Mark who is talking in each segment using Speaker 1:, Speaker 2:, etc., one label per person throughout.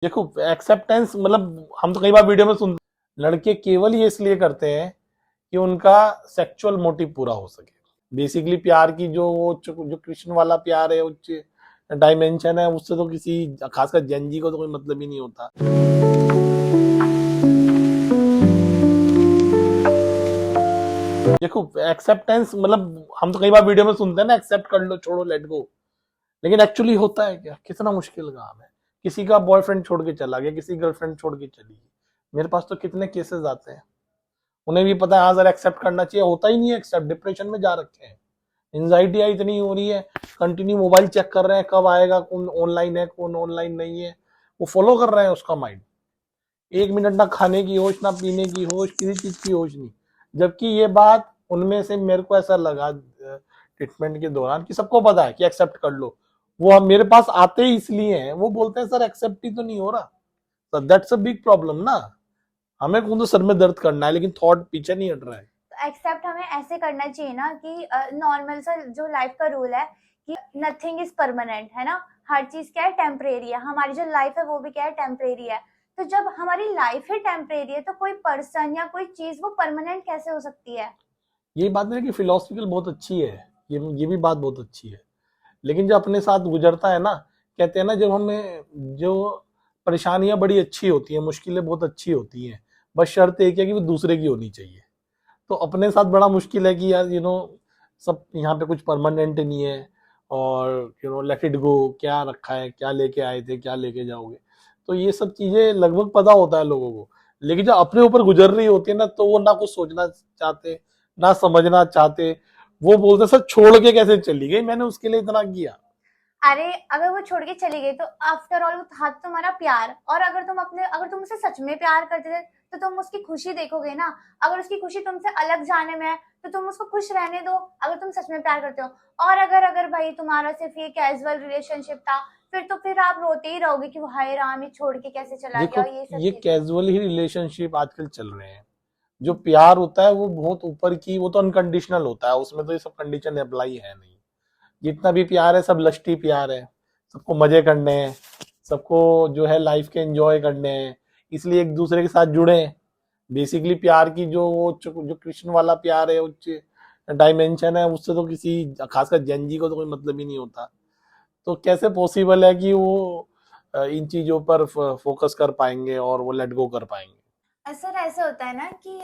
Speaker 1: देखो, एक्सेप्टेंस मतलब हम तो कई बार वीडियो में सुनते, लड़के केवल ये इसलिए करते हैं कि उनका सेक्सुअल मोटिव पूरा हो सके। बेसिकली प्यार की जो कृष्ण वाला प्यार है, उच्च डायमेंशन है, उससे तो किसी खासकर जेनजी को तो कोई मतलब ही नहीं होता। देखो, एक्सेप्टेंस मतलब हम तो कई बार वीडियो में सुनते हैं ना, एक्सेप्ट कर लो, छोड़ो, लेट गो। लेकिन एक्चुअली होता है क्या? कितना मुश्किल काम है। किसी का बॉयफ्रेंड छोड़ के चला गया, किसी गर्लफ्रेंड छोड़ के चली गई। मेरे पास तो कितने केसेस आते हैं। उन्हें भी पता है हाँ सर एक्सेप्ट करना चाहिए, होता ही नहीं है एक्सेप्ट, डिप्रेशन में जा रखे हैं। एंजाइटी इतनी हो रही है, कंटिन्यू मोबाइल चेक कर रहे हैं कब आएगा, कौन ऑनलाइन है कौन ऑनलाइन नहीं है। वो फॉलो कर रहे हैं उसका माइंड। 1 मिनट ना खाने की होश, ना पीने की होश, किसी चीज की होश नहीं। जबकि ये बात उनमें से मेरे को ऐसा लगा ट्रीटमेंट के दौरान कि सबको पता है कि एक्सेप्ट कर लो। वो हम मेरे पास आते ही इसलिए हैं, वो बोलते हैं सर एक्सेप्ट ही तो नहीं हो रहा। Sir that's a big problem ना। हमें कौन तो सर में दर्द करना है, लेकिन थॉट पीछे नहीं हट रहा है।
Speaker 2: एक्सेप्ट हमें ऐसे करना चाहिए ना कि नॉर्मल सा जो लाइफ का रूल है कि नथिंग इज परमानेंट, है ना। हर चीज क्या है, टेम्परेरी है। हमारी जो लाइफ है वो भी क्या है, टेम्परेरी है। तो जब हमारी लाइफ ही टेम्परेरी है तो कोई पर्सन या कोई चीज वो परमानेंट कैसे हो सकती है।
Speaker 1: ये बात मेरे की फिलोसफिकल बहुत अच्छी है। ये भी बात बहुत अच्छी है। लेकिन जो अपने साथ गुजरता है ना, कहते हैं ना, जब हमें जो परेशानियां बड़ी अच्छी होती हैं, मुश्किलें बहुत अच्छी होती हैं, बस शर्त एक है कि वो दूसरे की होनी चाहिए। तो अपने साथ बड़ा मुश्किल है कि यार सब यहाँ पे कुछ परमानेंट नहीं है। और लेट इट गो, क्या रखा है, क्या लेके आए थे, क्या लेके जाओगे। तो ये सब चीजें लगभग पता होता है लोगों को। लेकिन जब अपने ऊपर गुजर रही होती है ना, तो वो ना कुछ सोचना चाहते, ना समझना चाहते। वो बोलते सर छोड़ के कैसे चली गई, मैंने उसके लिए इतना किया।
Speaker 2: अरे अगर वो छोड़ के चली गई तो आफ्टर ऑल वो था तो तुम्हारा प्यार। और अगर तुम उसे सच में प्यार करते थे तो तुम उसकी खुशी देखोगे ना। अगर उसकी खुशी तुमसे अलग जाने में है तो तुम उसको खुश रहने दो, अगर तुम सच में प्यार करते हो। और अगर अगर भाई तुम्हारा सिर्फ ये कैजुअल रिलेशनशिप था, फिर आप रोते ही रहोगे कि हाय राम, ये छोड़ के कैसे चला गया,
Speaker 1: देखो,
Speaker 2: और ये सब
Speaker 1: ये
Speaker 2: चीजें।
Speaker 1: कैजुअल ही रिलेशनशिप आजकल चल रहे हैं। जो प्यार होता है वो बहुत ऊपर की, वो तो अनकंडीशनल होता है, उसमें तो ये सब कंडीशन अप्लाई है नहीं। जितना भी प्यार है सब लस्टी प्यार है। सबको मजे करने हैं, सबको जो है लाइफ के एंजॉय करने हैं, इसलिए एक दूसरे के साथ जुड़े हैं। बेसिकली प्यार की जो कृष्ण वाला प्यार है, उच्च डायमेंशन है, उससे तो किसी खासकर जेनजी को तो कोई मतलब ही नहीं होता। तो कैसे पॉसिबल है कि वो इन चीजों पर फोकस कर पाएंगे और वो लेट गो कर पाएंगे।
Speaker 2: सर ऐसा होता है ना कि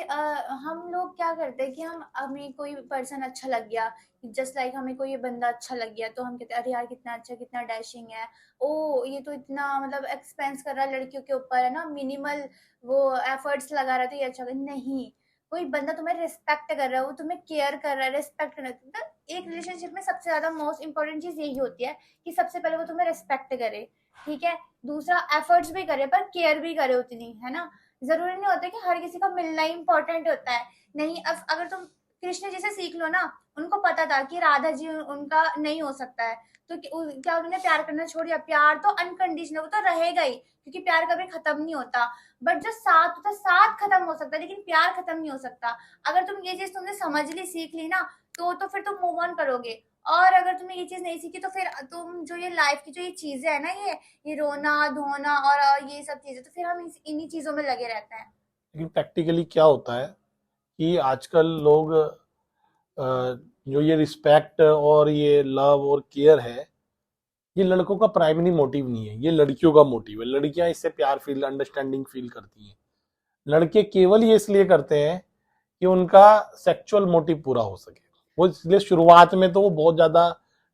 Speaker 2: हम लोग क्या करते हैं कि हमें कोई पर्सन अच्छा लग गया, जस्ट लाइक हमें कोई बंदा अच्छा लग गया तो हम कहते हैं अरे यार कितना अच्छा, कितना डैशिंग है। ओ ये तो इतना मतलब एक्सपेंस कर रहा है लड़कियों के ऊपर, है ना, मिनिमल वो एफर्ट्स लगा रहा है तो ये अच्छा नहीं। कोई बंदा तुम्हें रिस्पेक्ट कर रहा है, वो तुम्हें केयर कर रहा है, रिस्पेक्ट कर रहा है। तो एक रिलेशनशिप में सबसे ज्यादा मोस्ट इंपॉर्टेंट चीज यही होती है कि सबसे पहले वो तुम्हें रिस्पेक्ट करे, ठीक है। दूसरा एफर्ट्स भी करे पर केयर भी करे उतनी, है ना। जरूरी नहीं होता कि हर किसी का मिलना ही इंपॉर्टेंट होता है। नहीं, अब अगर तुम कृष्ण जी से सीख लो ना, उनको पता था कि राधा जी उनका नहीं हो सकता है। तो क्या उन्होंने प्यार करना छोड़ दिया? प्यार तो अनकंडीशनल, वो तो रहेगा ही क्योंकि प्यार कभी खत्म नहीं होता। बट जो साथ होता है, साथ खत्म हो सकता है लेकिन प्यार खत्म नहीं हो सकता। अगर ये चीज तुमने समझ ली, सीख ली ना, तो फिर तुम मूव ऑन करोगे। और अगर तुमने ये चीज नहीं सीखी तो फिर तुम जो ये लाइफ की जो ये चीजें है ना, ये रोना धोना और ये सब चीजें, तो फिर हम इन्हीं चीजों में लगे रहते हैं।
Speaker 1: लेकिन प्रैक्टिकली क्या होता है कि आजकल लोग जो ये रिस्पेक्ट और ये लव और केयर है, ये लड़कों का प्राइमरी मोटिव नहीं है, ये लड़कियों का मोटिव है। लड़कियां इससे प्यार फील, अंडरस्टैंडिंग फील करती हैं। लड़के केवल ये इसलिए करते हैं कि उनका सेक्सुअल मोटिव पूरा हो सके। वो इसलिए शुरुआत में तो वो बहुत ज्यादा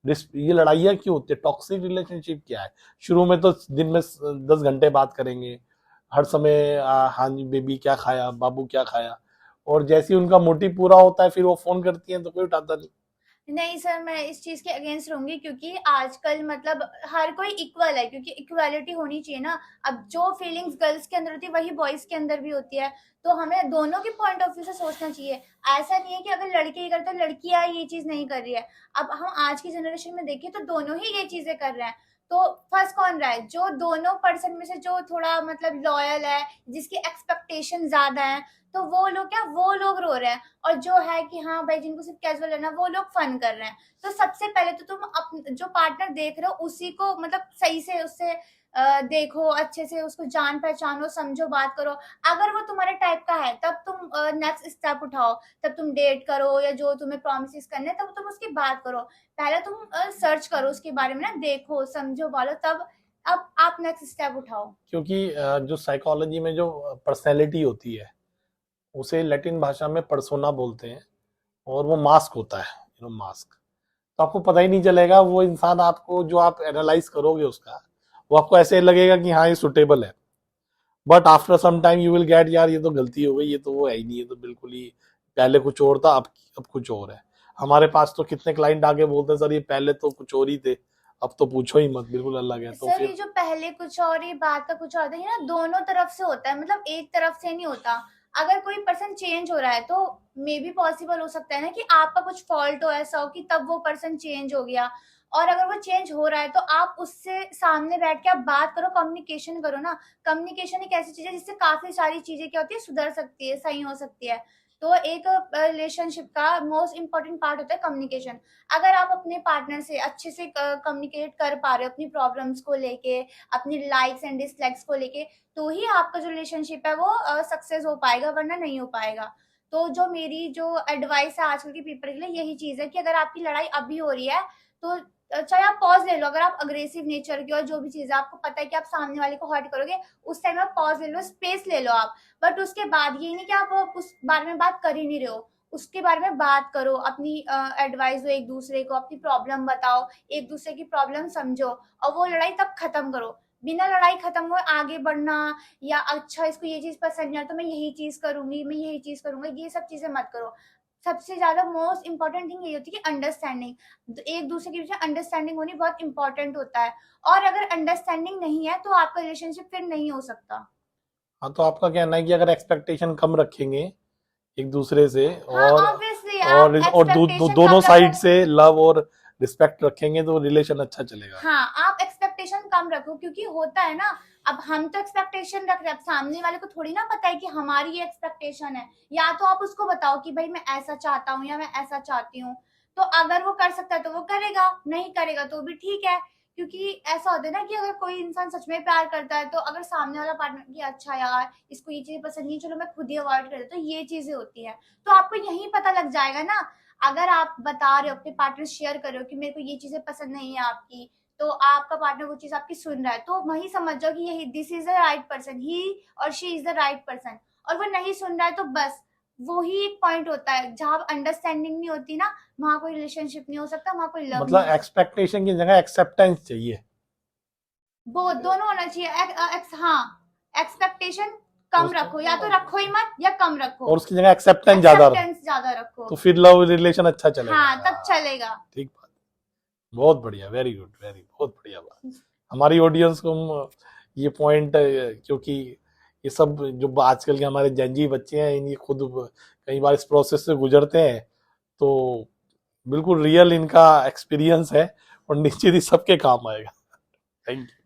Speaker 1: ये लड़ाइयाँ क्यों होती है, टॉक्सिक रिलेशनशिप क्या है। शुरू में तो दिन में 10 घंटे बात करेंगे, हर समय हाँ जी बेबी क्या खाया, बाबू क्या खाया। और जैसे ही उनका मोटिव पूरा होता है फिर वो फोन करती है तो कोई उठाता नहीं।
Speaker 2: नहीं सर, मैं इस चीज के अगेंस्ट रहूंगी क्योंकि आजकल मतलब हर कोई इक्वल है, क्योंकि इक्वालिटी होनी चाहिए ना। अब जो फीलिंग्स गर्ल्स के अंदर होती है वही बॉयज के अंदर भी होती है। तो हमें दोनों के पॉइंट ऑफ व्यू से सोचना चाहिए। ऐसा नहीं है कि अगर लड़के ये करते तो लड़कियां ये चीज नहीं कर रही है। अब हम आज की जनरेशन में देखें तो दोनों ही ये चीजें कर रहे हैं। तो फर्स्ट कौन रहा है? जो दोनों पर्सन में से जो थोड़ा मतलब लॉयल है, जिसकी एक्सपेक्टेशन ज्यादा है, तो वो लोग क्या, वो लोग रो रहे हैं। और जो है कि हाँ भाई जिनको सिर्फ कैजुअल है ना, वो लोग फन कर रहे हैं। तो सबसे पहले तो तुम जो पार्टनर देख रहे हो उसी को मतलब सही से उससे देखो अच्छे से, उसको जान पहचानो, समझो, बात करो। अगर वो तुम्हारे टाइप का है तब तुम नेक्स्ट स्टेप उठाओ, तब तुम डेट करो या जो तुम्हें प्रॉमिसेस करने हैं, तब तुम उसकी बात करो। पहले तुम सर्च करो उसके बारे में ना, देखो समझो बोलो, तब अब आप नेक्स्ट स्टेप उठाओ।
Speaker 1: क्योंकि जो साइकोलॉजी में जो पर्सनैलिटी होती है उसे लैटिन भाषा में पर्सोना बोलते हैं, और वो मास्क होता है, मास्क। तो आपको पता ही नहीं चलेगा वो इंसान, आपको जो आप एनालाइज करोगे उसका, वो आपको ऐसे लगेगा कि हाँ ये सुटेबल है, but after some time you will get, यार ये तो गलती हो गई, ये तो वो है ही नहीं, ये तो बिल्कुल ही पहले कुछ और था, अब कुछ और है। हमारे पास तो कितने क्लाइंट आके बोलते हैं सर ये पहले तो कुछ और ही थे, अब तो पूछो ही मत, बिल्कुल अलग है। तो
Speaker 2: सर ये
Speaker 1: फिर
Speaker 2: जो पहले कुछ और ये बात का कुछ और था, ये ना दोनों तरफ से होता है, मतलब एक तरफ से नहीं होता। अगर कोई पर्सन चेंज हो रहा है तो मे बी पॉसिबल हो सकता है ना कि आपका कुछ फॉल्ट हो, ऐसा हो कि तब वो पर्सन चेंज हो गया। और अगर वो चेंज हो रहा है तो आप उससे सामने बैठ के आप बात करो, कम्युनिकेशन करो ना। कम्युनिकेशन एक ऐसी चीज है जिससे काफी सारी चीजें क्या होती है, सुधर सकती है, सही हो सकती है। तो एक रिलेशनशिप का मोस्ट इम्पोर्टेंट पार्ट होता है कम्युनिकेशन। अगर आप अपने पार्टनर से अच्छे से कम्युनिकेट कर पा रहे हो अपनी प्रॉब्लम्स को लेके, अपनी लाइक्स एंड डिसलाइक्स को लेके, तो ही आपका जो रिलेशनशिप है वो सक्सेस हो पाएगा, वरना नहीं हो पाएगा। तो जो मेरी जो एडवाइस है आजकल के पीपल के लिए, यही चीज है कि अगर आपकी लड़ाई अभी हो रही है तो चाहे आप पॉज ले लो। अगर आप अग्रेसिव नेचर के और जो भी चीज है आपको पता है कि आप सामने वाले को हर्ट करोगे, उस टाइम आप पॉज ले लो, स्पेस ले लो आप। बट उसके बाद ये नहीं कि आप उस बारे में बात कर ही नहीं रहे हो, उसके बारे में बात करो, अपनी एडवाइस दो एक दूसरे को, अपनी प्रॉब्लम बताओ, एक दूसरे की प्रॉब्लम समझो, और वो लड़ाई तब खत्म करो। बिना लड़ाई खत्म हुए आगे बढ़ना, या अच्छा इसको ये चीज पसंद नहीं है तो मैं यही चीज करूंगी, मैं यही चीज करूंगा, ये सब चीजें मत करो। सबसे ज्यादा मोस्ट इंपॉर्टेंट थिंग यही होती है कि अंडरस्टैंडिंग, एक दूसरे के बीच में अंडरस्टैंडिंग होनी बहुत इंपॉर्टेंट होता है। और अगर अंडरस्टैंडिंग नहीं है तो आपका रिलेशनशिप फिर नहीं हो सकता।
Speaker 1: हाँ, तो आपका कहना है कि अगर एक्सपेक्टेशन कम रखेंगे एक दूसरे से,
Speaker 2: हाँ
Speaker 1: और
Speaker 2: ऑब्वियसली आप एक्सपेक्टेशन
Speaker 1: दोनों
Speaker 2: कम
Speaker 1: साइड
Speaker 2: रखो।
Speaker 1: से लव और रिस्पेक्ट रखेंगे तो रिलेशन अच्छा चलेगा।
Speaker 2: हाँ आप एक्सपेक्टेशन कम रखो, क्योंकि होता है ना, अब हम तो एक्सपेक्टेशन रख रहे हैं, अब सामने वाले को थोड़ी ना पता है कि हमारी ये एक्सपेक्टेशन है। या तो आप उसको बताओ कि भाई मैं ऐसा चाहता हूँ या मैं ऐसा चाहती हूँ, तो अगर वो कर सकता है तो वो करेगा, नहीं करेगा तो भी ठीक है। क्योंकि ऐसा होता है ना कि अगर कोई इंसान सच में प्यार करता है तो अगर सामने वाला पार्टनर की अच्छा यार इसको ये चीज पसंद नहीं, चलो मैं खुद ही अवॉइड कर देता हूँ, तो ये चीजें होती है। तो आपको यही पता लग जाएगा ना, अगर आप बता रहे हो अपने पार्टनर शेयर कर रहे हो कि मेरे को ये चीजें पसंद नहीं है आपकी, तो आपका पार्टनर वो चीज आपकी सुन रहा है, तो वही समझ जाओ कि यही this is the right person, he और she is the right person. और वो नहीं सुन रहा है तो बस वो ही एक पॉइंट होता है जहां अंडरस्टैंडिंग नहीं होती ना, वहां कोई रिलेशनशिप नहीं हो सकता, वहां कोई लव नहीं
Speaker 1: मतलब
Speaker 2: हो सकता।
Speaker 1: एक्सपेक्टेशन की जगह एक्सेप्टेंस चाहिए।
Speaker 2: वो दोनों होना चाहिए। हाँ, एक्सपेक्टेशन कम
Speaker 1: उस
Speaker 2: रखो, या तो रखो ही मत या कम रखो,
Speaker 1: और उसकी जगह एक्सेप्टेंस ज्यादा रखो,
Speaker 2: एक्सेप्टेंस ज्यादा रखो।
Speaker 1: तो फिर लव रिलेशन अच्छा चलेगा।
Speaker 2: हाँ तब चलेगा।
Speaker 1: ठीक बात, बहुत बढ़िया, वेरी गुड, वेरी बहुत बढ़िया बात। हमारी ऑडियंस को हम ये पॉइंट, क्योंकि ये सब जो आजकल के हमारे जेंजी बच्चे हैं, ये खुद कई बार इस प्रोसेस से गुजरते हैं, तो बिल्कुल रियल इनका एक्सपीरियंस है और निश्चित ही सबके काम आएगा। Thank you.